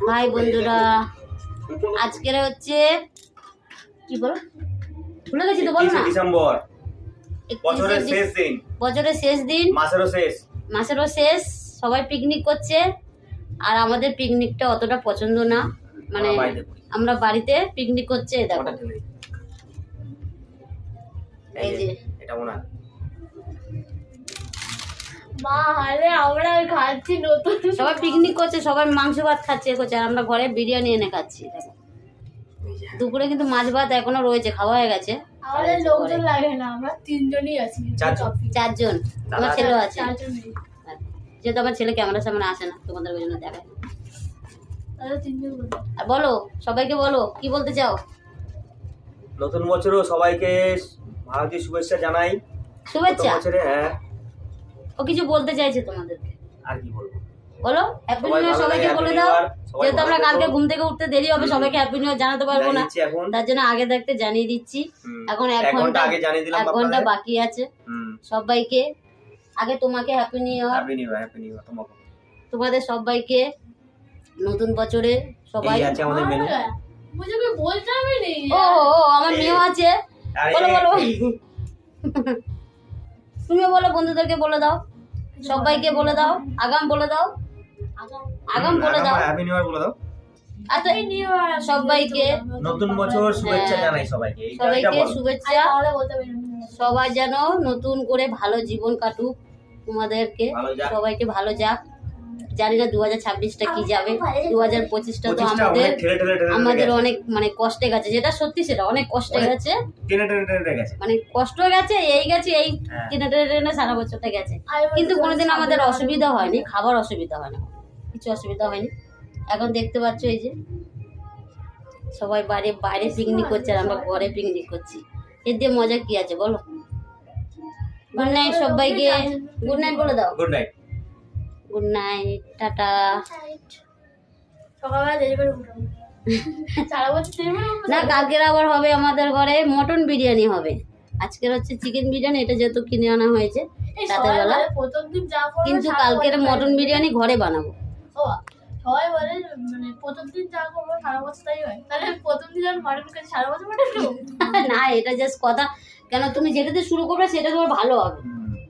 High বন্ধুরা, আজকের হচ্ছে কি বলো, ভুলে গেছি তো, বলো না। ডিসেম্বর, বছরের শেষ দিন, বছরের শেষ দিন, মাসেরও শেষ। সবাই পিকনিক করছে, আর আমাদের পিকনিকটা অতটা পছন্দ না, মানে আমরা বাড়িতে পিকনিক করছে। দেখো এই যে এটা ওনা মা, আরে আমরা খাচ্ছি নতুন, সবাই পিকনিক করছে, সবাই মাংস ভাত খাচ্ছে করছে, আর আমরা ঘরে বিরিয়ানি এনে খাচ্ছি। দেখো দুপুরে কিন্তু মাছ ভাত এখনো রয়েছে, খাওয়া হয়ে গেছে। আমাদের লোকজন লাগে না, আমরা তিনজনই আছি, চারজন, আমার ছেলেও আছে। যেহেতু আমার ছেলে ক্যামেরার সামনে আসে না, তোমাদের ওই জন্য দেখায়। আর বলো, সবাইকে বলো, কি বলতে চাও? নতুন বছরও সবাইকে ভারতীয় শুভেচ্ছা জানাই। শুভেচ্ছা। হ্যাঁ, ও কিছু বলতে চাইছে তোমাদেরকে, আর কি বলবো, বলো হ্যাপি নিউ ইয়ার সবাইকে বলে দাও। যেহেতু আমরা কালকে ঘুম থেকে উঠতে দেরি হবে, সবাইকে হ্যাপি নিউ ইয়ার জানাতে পারবো না, তার জন্য আগে থাকতে জানিয়ে দিচ্ছি। এখন 1 ঘন্টা বাকি আছে। সবাইকে আগে তোমাকে হ্যাপি নিউ ইয়ার, তোমাদের সবাইকে নতুন বছরে সবাই। আছে আমাদের মেনু, মুঝে বলতে হবে না। ও আমার মেয়েও আছে, বলো বলো তুমিও বলো, বন্ধুদেরকে বলে দাও, সবাইকে বলে দাও, আগাম বলে দাও, আগাম বলে দাও, হ্যাপি নিউ ইয়ার বলে দাও। আচ্ছা সবাইকে নতুন বছর শুভেচ্ছা জানাই সবাইকে, সবাইকে শুভেচ্ছা। সবাই যেন নতুন করে ভালো জীবন কাটুক, তোমাদেরকে সবাইকে ভালো যাক। জানি না 2026টা কি যাবে, 2025টা তো আমাদের অনেক মানে কষ্টে গেছে, যেটা সত্যি সেটা অনেক কষ্টে গেছে, মানে কষ্ট গেছে, এই গেছে, এই টেনে টেনে সারা বছরটা গেছে। কিন্তু কোনোদিন আমাদের অসুবিধা হয়নি, খাবার অসুবিধা হয় না, কিছু অসুবিধা হয়নি। এখন দেখতে পাচ্ছ এই যে সবাই বাইরে পিকনিক করছে, আর আমরা ঘরে পিকনিক করছি। এর দিয়ে মজা কি আছে বলো? গুড নাইট সবাইকে, গুড নাইট বলে দাও। Good night, good night, tata. সকালবেলা দেরি করে উঠবো, সারা বছর দেরি করে উঠবো না, কালকের আবার হবে আমাদের ঘরে মটন বিরিয়ানি হবে। আজকের হচ্ছে চিকেন বিরিয়ানি, এটা যেহেতু কিনে আনা হয়েছে রাতের বেলা, কিন্তু কালকের মটন বিরিয়ানি ঘরে বানাবো। সবাই বলে মানে প্রথম দিন যা করবো সারা বছর তাই হয়, তাহলে প্রথম দিন আর মটন করে সারা বছর মটন না, এটা জাস্ট কথা। কেন তুমি যেটাতে শুরু করবে সেটা তোমার ভালো হবে,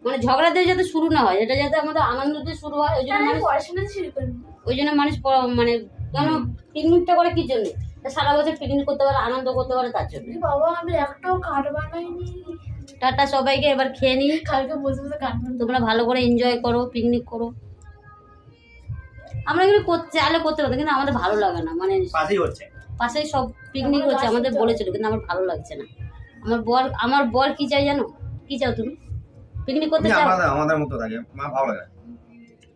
মানে ঝগড়াতে যাতে শুরু না হয়, এটা যাতে আমাদের আনন্দতে শুরু হয়। ওই জন্য পড়াশোনা শুরু করবো, ওই জন্য মানুষ মানে কেন পিকনিকটা করে কি জন্য, সারা বছর পিকনিক করতে পারে, আনন্দ করতে পারে, তার জন্য। বাবা আমি একটাও কাঠ বানাইনি। টাটা সবাইকে, এবার খেয়ে নি, কালকে বসে বসে কাঠ বানাবো। তোমরা ভালো করে এনজয় করো, পিকনিক করো। আমরা এগুলো চাইলে করতে পারতাম, কিন্তু আমাদের ভালো লাগে না, মানে পাশেই সব পিকনিক হচ্ছে, আমাদের বলেছিল, কিন্তু আমার ভালো লাগছে না। আমার বর কি চাই জানো? কি চাও তুমি? পিকনিক করতে চাও? আমাদের মতো থাকে, মা ভালো লাগে।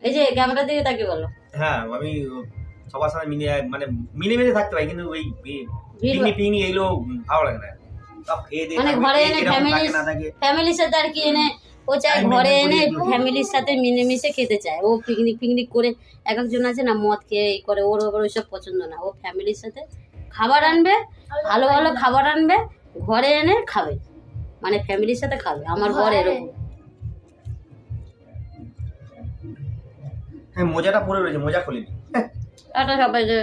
এই যে ক্যামেরা দিকে তাকে বলো। হ্যাঁ, আমি সবার সাথে মিলেমিশে থাকতে পারি, কিন্তু ওই পিকনিক এগুলো ভালো লাগে না। মানে ঘরে এনে ফ্যামিলির সাথে আর কি এনে, ও চায় ঘরে এনে ফ্যামিলির সাথে মিলেমিশে খেতে চায়। ও পিকনিক করে, এক একজন আছে না মদ খেয়ে এই করে, ওর ওইসব পছন্দ না। ও ফ্যামিলির সাথে খাবার আনবে, ভালো ভালো খাবার আনবে, ঘরে এনে খাবে, মানে ফ্যামিলির সাথে খাবে। আমার বর এরকম। হ্যাঁ, মোজাটা পরে রয়েছে, মোজা খুলিনি। টাটা সবাইকে।